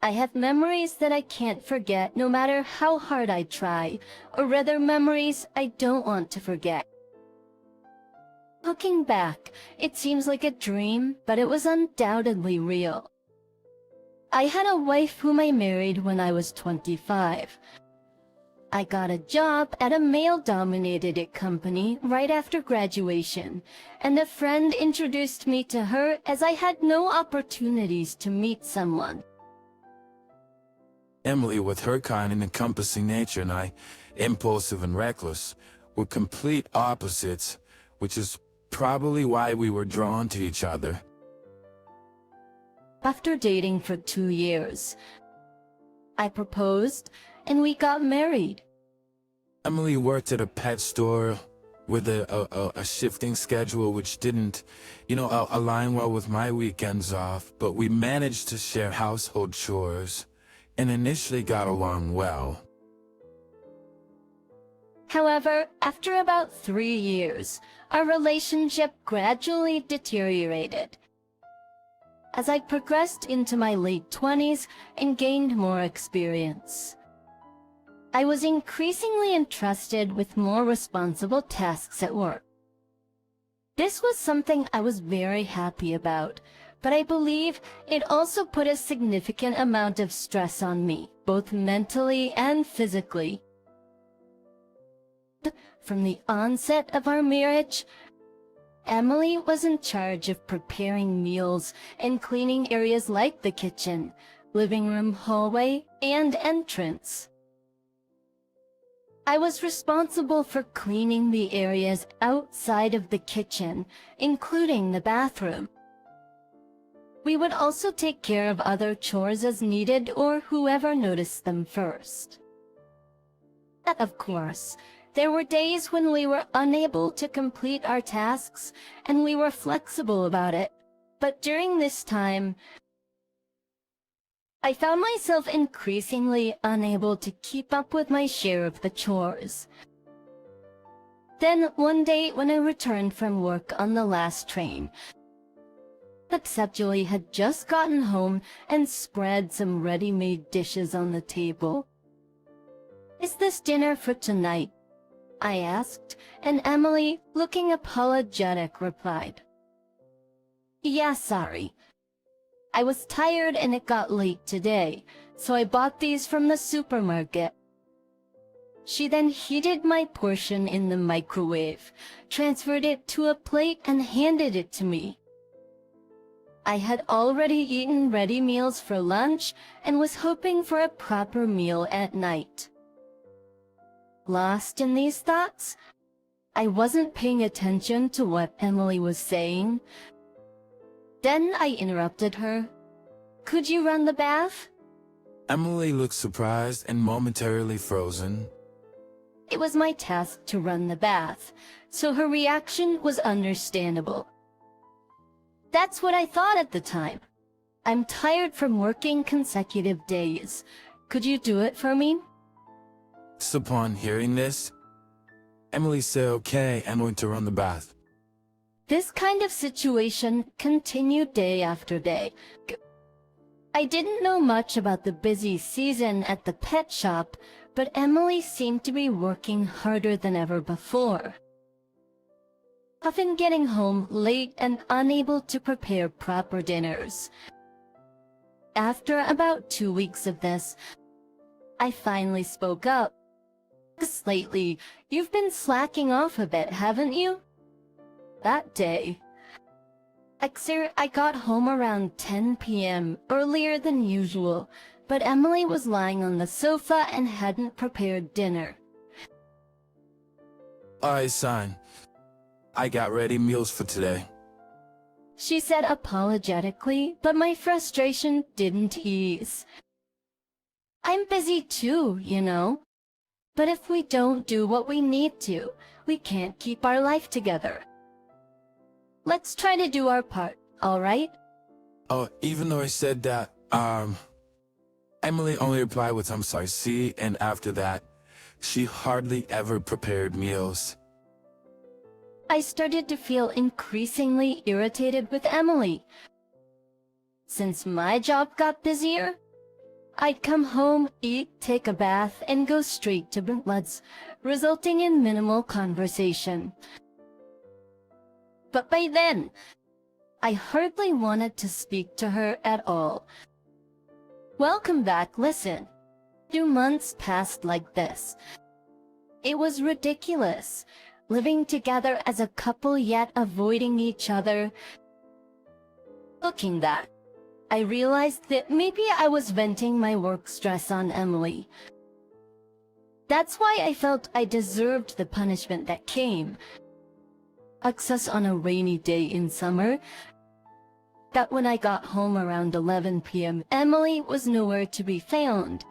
I have memories that I can't forget no matter how hard I try, or rather memories I don't want to forget. Looking back, it seems like a dream, but it was undoubtedly real. I had a wife whom I married when I was 25. I got a job at a male-dominated company right after graduation, and a friend introduced me to her as I had no opportunities to meet someone. Emily, with her kind and encompassing nature, and I, impulsive and reckless, were complete opposites, which is probably why we were drawn to each other. After dating for 2 years, I proposed, and we got married. Emily worked at a pet store with a shifting schedule which didn't, align well with my weekends off, but we managed to share household chores and initially got along well. However, after about 3 years, our relationship gradually deteriorated. As I progressed into my late 20s and gained more experience, I was increasingly entrusted with more responsible tasks at work. This was something I was very happy about, but I believe it also put a significant amount of stress on me, both mentally and physically. From the onset of our marriage, Emily was in charge of preparing meals and cleaning areas like the kitchen, living room, hallway, and entrance. I was responsible for cleaning the areas outside of the kitchen, including the bathroom. We would also take care of other chores as needed or whoever noticed them first. Of course, there were days when we were unable to complete our tasks, and we were flexible about it. But during this time, I found myself increasingly unable to keep up with my share of the chores. Then one day when I returned from work on the last train, Julie had just gotten home and spread some ready-made dishes on the table. "Is this dinner for tonight?" I asked, and Emily, looking apologetic, replied, "Yeah, sorry. I was tired and it got late today, so I bought these from the supermarket." She then heated my portion in the microwave, transferred it to a plate, and handed it to me. I had already eaten ready meals for lunch and was hoping for a proper meal at night. Lost in these thoughts, I wasn't paying attention to what Emily was saying. Then I interrupted her. "Could you run the bath?" Emily looked surprised and momentarily frozen. It was my task to run the bath, so her reaction was understandable. "That's what I thought at the time. I'm tired from working consecutive days. Could you do it for me?" Upon hearing this, Emily said okay and went to run the bath. This kind of situation continued day after day. I didn't know much about the busy season at the pet shop, but Emily seemed to be working harder than ever before, often getting home late and unable to prepare proper dinners. After about 2 weeks of this, I finally spoke up. "Lately, you've been slacking off a bit, haven't you?" That day, I got home around 10 p.m., earlier than usual, but Emily was lying on the sofa and hadn't prepared dinner. "Alright, son. I got ready meals for today," she said apologetically, but my frustration didn't ease. "I'm busy too, you know. But if we don't do what we need to, we can't keep our life together. Let's try to do our part, all right?" Oh, even though I said that, Emily only replied with "I'm sorry, see," and after that, she hardly ever prepared meals. I started to feel increasingly irritated with Emily. Since my job got busier, I'd come home, eat, take a bath, and go straight to Brentwood's, resulting in minimal conversation. But by then, I hardly wanted to speak to her at all. Welcome back, listen. 2 months passed like this. It was ridiculous, living together as a couple yet avoiding each other. Looking back, I realized that maybe I was venting my work stress on Emily. That's why I felt I deserved the punishment that came. Access on a rainy day in summer, that when I got home around 11 p.m., Emily was nowhere to be found.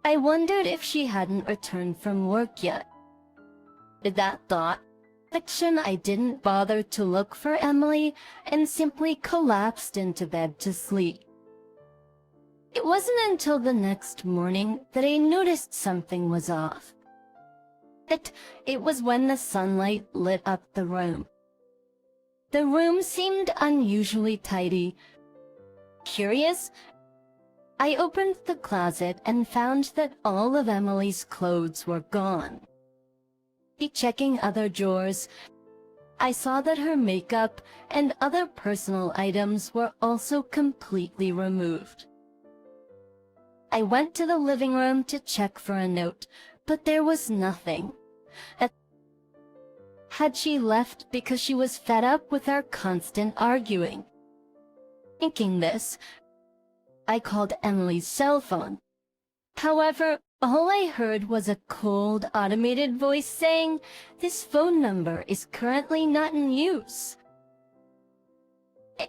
I wondered if she hadn't returned from work yet. With that thought, I didn't bother to look for Emily and simply collapsed into bed to sleep. It wasn't until the next morning that I noticed something was off. It was when the sunlight lit up the room. The room seemed unusually tidy. Curious, I opened the closet and found that all of Emily's clothes were gone. Checking other drawers, I saw that her makeup and other personal items were also completely removed. I went to the living room to check for a note, but there was nothing. Had she left because she was fed up with our constant arguing? Thinking this, I called Emily's cell phone. However, all I heard was a cold, automated voice saying, "This phone number is currently not in use."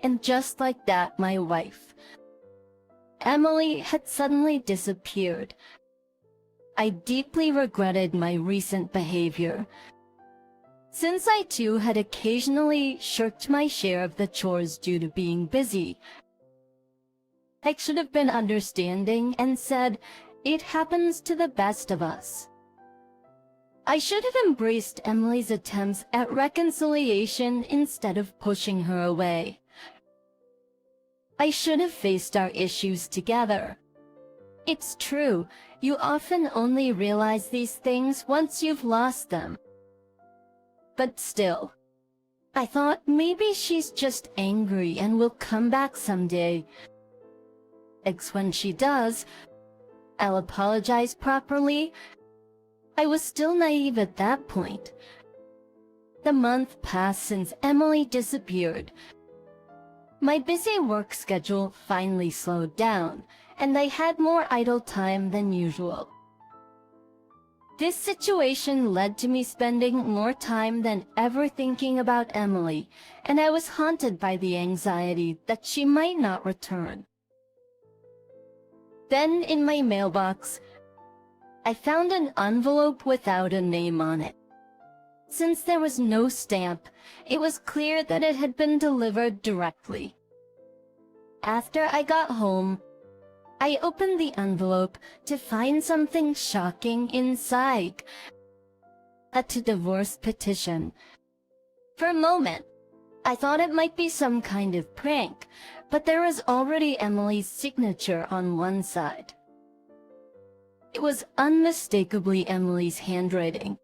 And just like that, my wife, Emily, had suddenly disappeared. I deeply regretted my recent behavior. Since I too had occasionally shirked my share of the chores due to being busy, I should have been understanding and said, "It happens to the best of us." I should have embraced Emily's attempts at reconciliation instead of pushing her away. I should have faced our issues together. It's true, you often only realize these things once you've lost them. But still, I thought maybe she's just angry and will come back someday. When she does, I'll apologize properly. I was still naive at that point. The month passed since Emily disappeared. My busy work schedule finally slowed down, and I had more idle time than usual. This situation led to me spending more time than ever thinking about Emily, and I was haunted by the anxiety that she might not return. Then, in my mailbox, I found an envelope without a name on it. Since there was no stamp, it was clear that it had been delivered directly. After I got home, I opened the envelope to find something shocking inside. A divorce petition. For a moment, I thought it might be some kind of prank, but there was already Emily's signature on one side. It was unmistakably Emily's handwriting.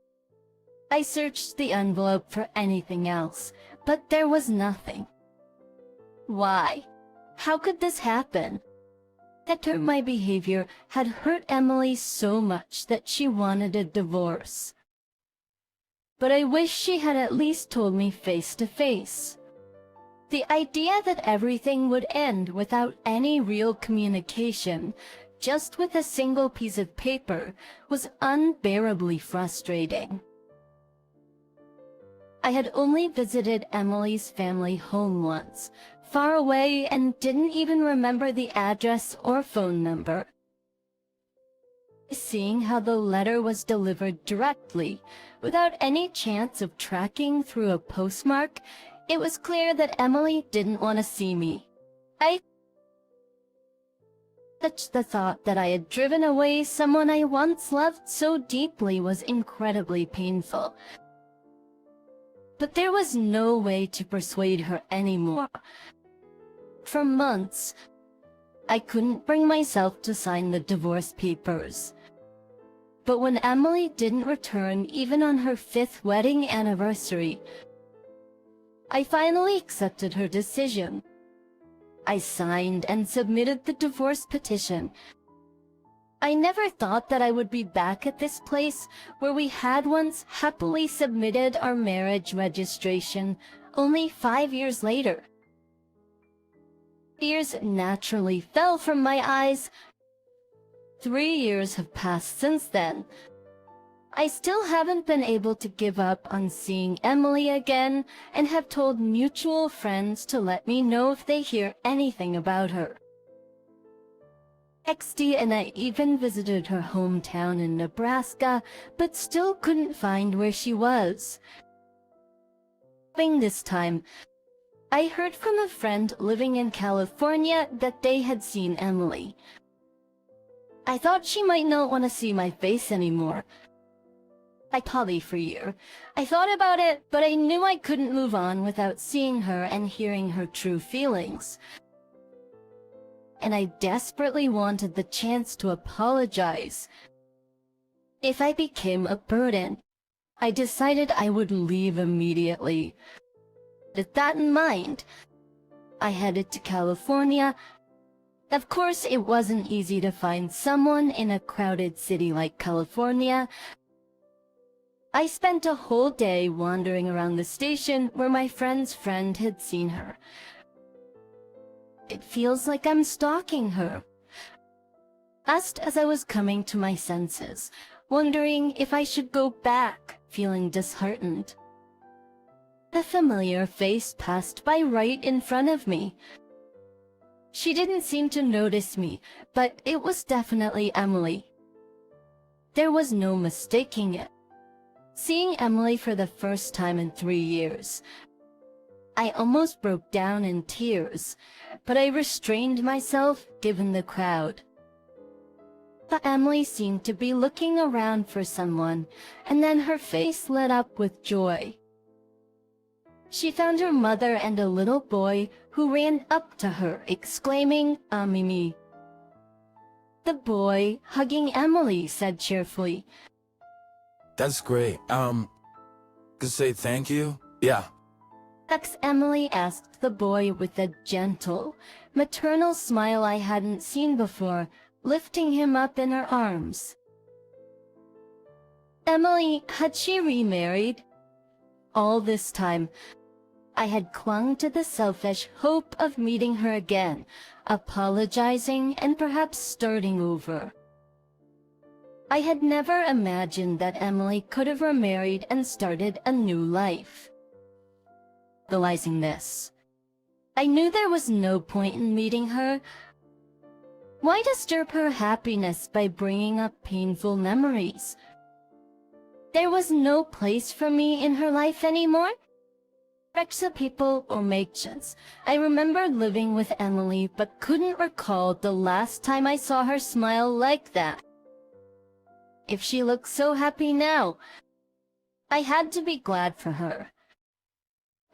I searched the envelope for anything else, but there was nothing. Why? How could this happen? My behavior had hurt Emily so much that she wanted a divorce. But I wish she had at least told me face to face. The idea that everything would end without any real communication, just with a single piece of paper, was unbearably frustrating. I had only visited Emily's family home once, far away, and didn't even remember the address or phone number. Seeing how the letter was delivered directly, without any chance of tracking through a postmark, it was clear that Emily didn't want to see me. The thought that I had driven away someone I once loved so deeply was incredibly painful. But there was no way to persuade her anymore. For months, I couldn't bring myself to sign the divorce papers. But when Emily didn't return even on her 5th wedding anniversary, I finally accepted her decision. I signed and submitted the divorce petition. I never thought that I would be back at this place where we had once happily submitted our marriage registration only 5 years later. Tears naturally fell from my eyes. 3 years have passed since then. I still haven't been able to give up on seeing Emily again and have told mutual friends to let me know if they hear anything about her. XD and I even visited her hometown in Nebraska, but still couldn't find where she was. This time, I heard from a friend living in California that they had seen Emily. I thought she might not want to see my face anymore. I poly for a year. I thought about it, but I knew I couldn't move on without seeing her and hearing her true feelings. And I desperately wanted the chance to apologize. If I became a burden, I decided I would leave immediately. With that in mind, I headed to California. Of course, it wasn't easy to find someone in a crowded city like California. I spent a whole day wandering around the station where my friend's friend had seen her. It feels like I'm stalking her. Just as I was coming to my senses, wondering if I should go back, feeling disheartened, a familiar face passed by right in front of me. She didn't seem to notice me, but it was definitely Emily. There was no mistaking it. Seeing Emily for the first time in 3 years, I almost broke down in tears, but I restrained myself given the crowd. But Emily seemed to be looking around for someone, and then her face lit up with joy. She found her mother and a little boy who ran up to her, exclaiming, "Mimi." The boy, hugging Emily, said cheerfully, That's great. Could say thank you? Yeah. Emily asked the boy with a gentle, maternal smile I hadn't seen before, lifting him up in her arms. Emily, had she remarried? All this time, I had clung to the selfish hope of meeting her again, apologizing and perhaps starting over. I had never imagined that Emily could have remarried and started a new life. Realizing this, I knew there was no point in meeting her. Why disturb her happiness by bringing up painful memories? There was no place for me in her life anymore. Extra people or makes. I remembered living with Emily but couldn't recall the last time I saw her smile like that. If she looked so happy now, I had to be glad for her.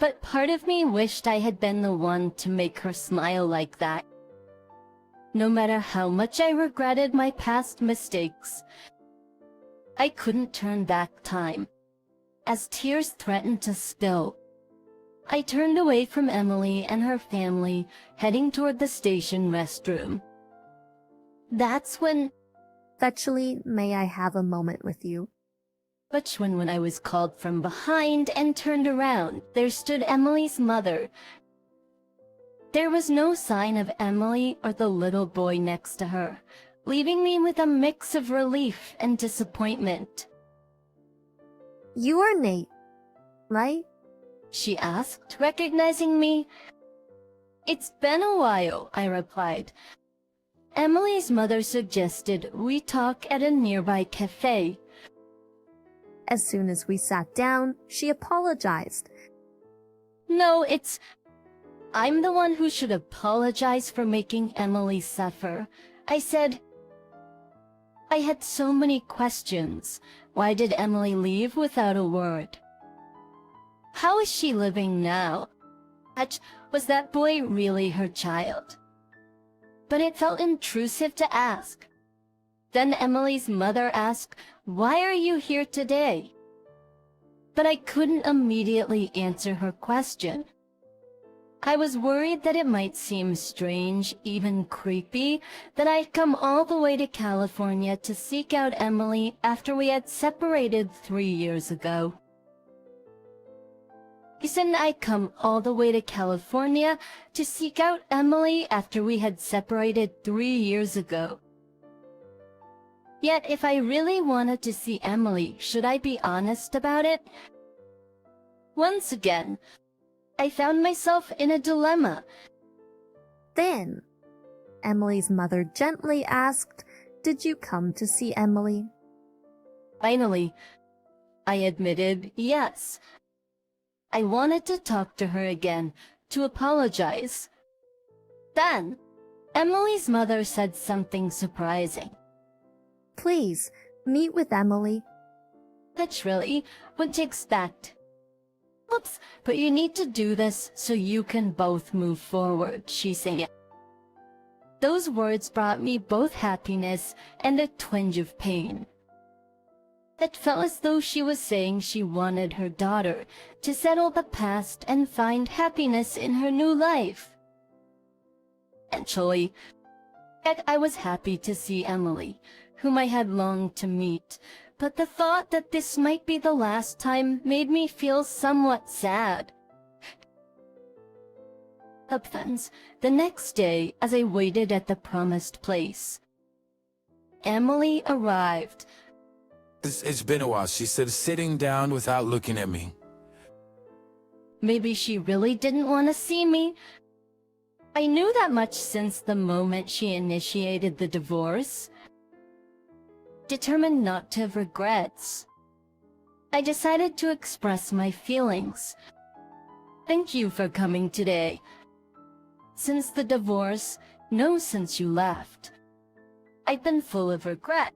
But part of me wished I had been the one to make her smile like that. No matter how much I regretted my past mistakes, I couldn't turn back time. As tears threatened to spill, I turned away from Emily and her family, heading toward the station restroom. That's when... Actually, may I have a moment with you? But when I was called from behind and turned around, there stood Emily's mother. There was no sign of Emily or the little boy next to her, leaving me with a mix of relief and disappointment. You are Nate, right? She asked, recognizing me. It's been a while, I replied. Emily's mother suggested we talk at a nearby cafe. As soon as we sat down, she apologized. No, I'm the one who should apologize for making Emily suffer. I said, I had so many questions. Why did Emily leave without a word? How is she living now? Was that boy really her child? but it felt intrusive to ask. Then Emily's mother asked, "Why are you here today?" But I couldn't immediately answer her question. I was worried that it might seem strange, even creepy, that I'd come all the way to California to seek out Emily after we had separated 3 years ago. Isn't I come all the way to California to seek out Emily after we had separated 3 years ago? Yet if I really wanted to see Emily, should I be honest about it? Once again, I found myself in a dilemma. Then, Emily's mother gently asked, "Did you come to see Emily?" Finally, I admitted yes. I wanted to talk to her again, to apologize. Then, Emily's mother said something surprising. "Please, meet with Emily." Literally, what to expect. "Oops, but you need to do this so you can both move forward," she said. Those words brought me both happiness and a twinge of pain. It felt as though she was saying she wanted her daughter to settle the past and find happiness in her new life. Actually, I was happy to see Emily, whom I had longed to meet, but the thought that this might be the last time made me feel somewhat sad. Upfens, the next day, as I waited at the promised place, Emily arrived. It's been a while, she said, sitting down without looking at me. Maybe she really didn't want to see me. I knew that much since the moment she initiated the divorce. Determined not to have regrets, I decided to express my feelings. "Thank you for coming today. Since the divorce, no, since you left, I've been full of regret.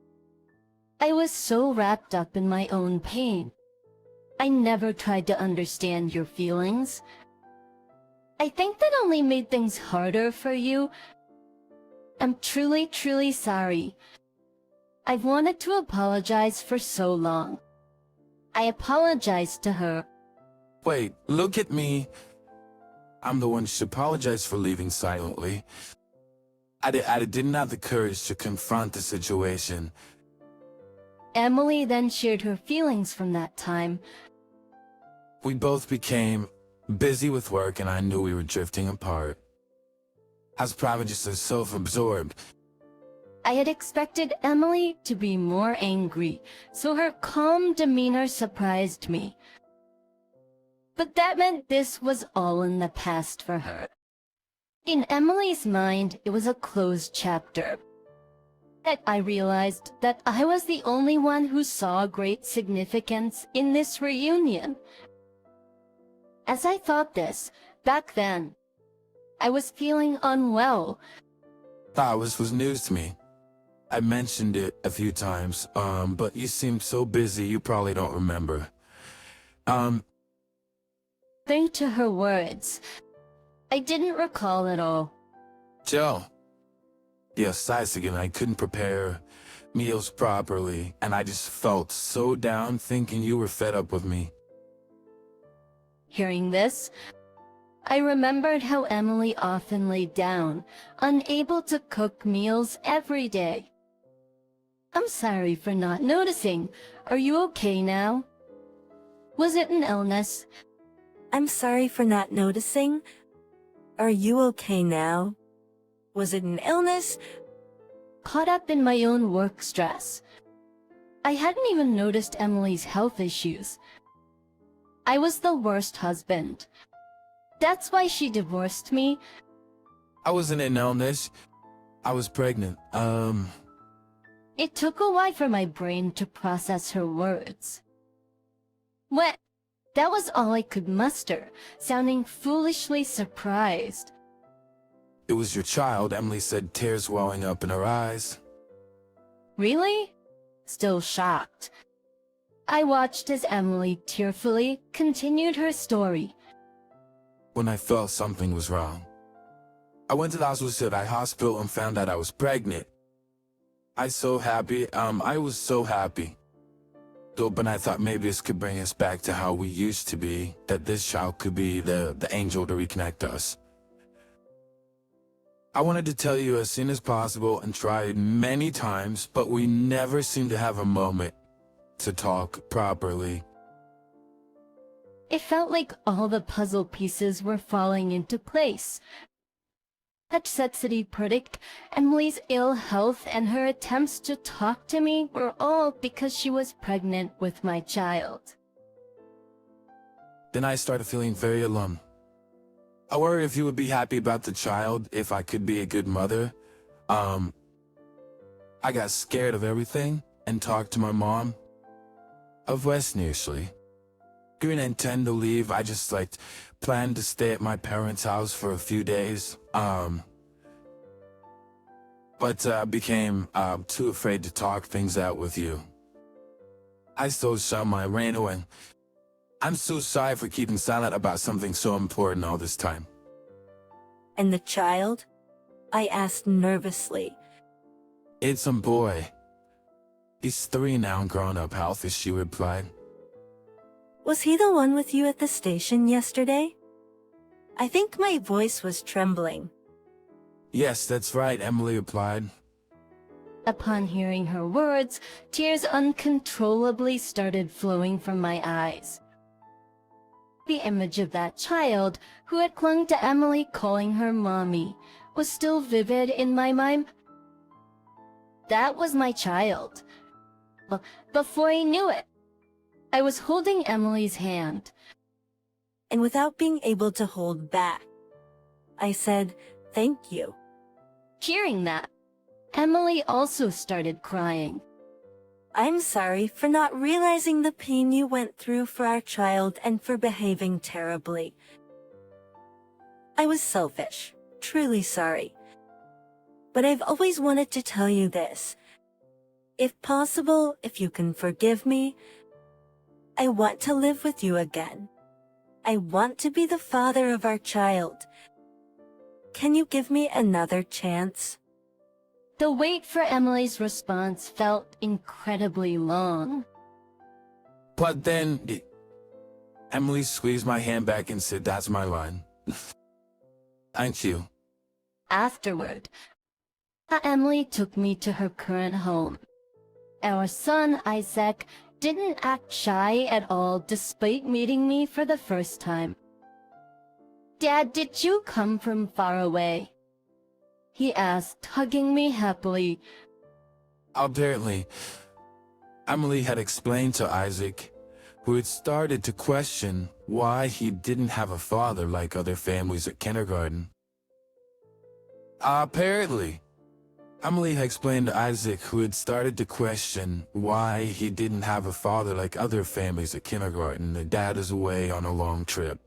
I was so wrapped up in my own pain. I never tried to understand your feelings. I think that only made things harder for you. I'm truly, truly sorry. I've wanted to apologize for so long." I apologized to her. Wait, look at me. I'm the one who should apologize for leaving silently. I didn't have the courage to confront the situation. Emily then shared her feelings from that time. We both became busy with work and I knew we were drifting apart. I was probably just so self-absorbed. I had expected Emily to be more angry, so her calm demeanor surprised me. But that meant this was all in the past for her. In Emily's mind, it was a closed chapter. Yet I realized that I was the only one who saw great significance in this reunion. As I thought this, back then, I was feeling unwell. That was news to me. I mentioned it a few times, but you seemed so busy you probably don't remember. Think to her words. I didn't recall at all. Joe. Yes, sighs again. I couldn't prepare meals properly, and I just felt so down thinking you were fed up with me. Hearing this, I remembered how Emily often laid down, unable to cook meals every day. "I'm sorry for not noticing. Are you okay now? Was it an illness?" I'm sorry for not noticing. Are you okay now? Was it an illness? Caught up in my own work stress, I hadn't even noticed Emily's health issues. I was the worst husband. That's why she divorced me. I wasn't an illness. I was pregnant. It took a while for my brain to process her words. What? That was all I could muster, sounding foolishly surprised. It was your child, Emily said, tears welling up in her eyes. Really? Still shocked, I watched as Emily tearfully continued her story. When I felt something was wrong, I went to the hospital and found out I was pregnant. I was so happy. But I thought maybe this could bring us back to how we used to be, that this child could be the angel to reconnect us. I wanted to tell you as soon as possible and tried many times, but we never seemed to have a moment to talk properly. It felt like all the puzzle pieces were falling into place. Necessity predict Emily's ill health and her attempts to talk to me were all because she was pregnant with my child. Then I started feeling very alone. I worried if you would be happy about the child, if I could be a good mother. I got scared of everything and talked to my mom. Of West initially. Didn't intend to leave, I just planned to stay at my parents' house for a few days. But became too afraid to talk things out with you. I told some I ran away. I'm so sorry for keeping silent about something so important all this time. And the child? I asked nervously. It's a boy. He's 3 now and grown up healthy, she replied. Was he the one with you at the station yesterday? I think my voice was trembling. Yes, that's right, Emily replied. Upon hearing her words, tears uncontrollably started flowing from my eyes. The image of that child, who had clung to Emily calling her mommy, was still vivid in my mind. That was my child. Before I knew it, I was holding Emily's hand. And without being able to hold back, I said, "Thank you." Hearing that, Emily also started crying. I'm sorry for not realizing the pain you went through for our child and for behaving terribly. I was selfish, truly sorry. But I've always wanted to tell you this. If possible, if you can forgive me, I want to live with you again. I want to be the father of our child. Can you give me another chance? The wait for Emily's response felt incredibly long. But then, Emily squeezed my hand back and said, "That's my line." Thank you. Afterward, Emily took me to her current home. Our son, Isaac, didn't act shy at all despite meeting me for the first time. "Dad, did you come from far away?" he asked, hugging me happily. Apparently, Emily had explained to Isaac, who had started to question why he didn't have a father like other families at kindergarten. Apparently, Emily had explained to Isaac, who had started to question why he didn't have a father like other families at kindergarten. The dad is away on a long trip.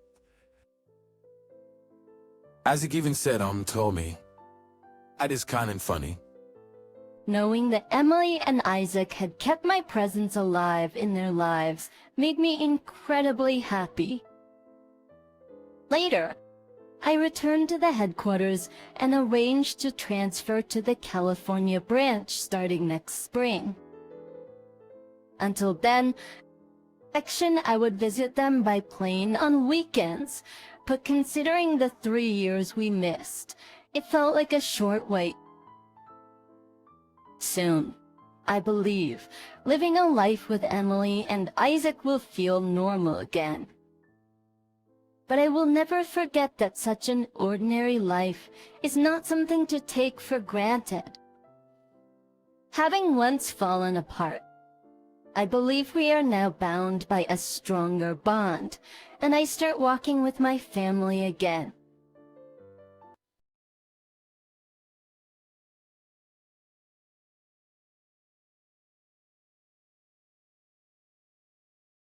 Isaac even said, told me, "That is kind of funny." Knowing that Emily and Isaac had kept my presence alive in their lives made me incredibly happy. Later, I returned to the headquarters and arranged to transfer to the California branch starting next spring. Until then, I would visit them by plane on weekends, but considering the 3 years we missed, it felt like a short wait. Soon, I believe, living a life with Emily and Isaac will feel normal again. But I will never forget that such an ordinary life is not something to take for granted. Having once fallen apart, I believe we are now bound by a stronger bond, and I start walking with my family again.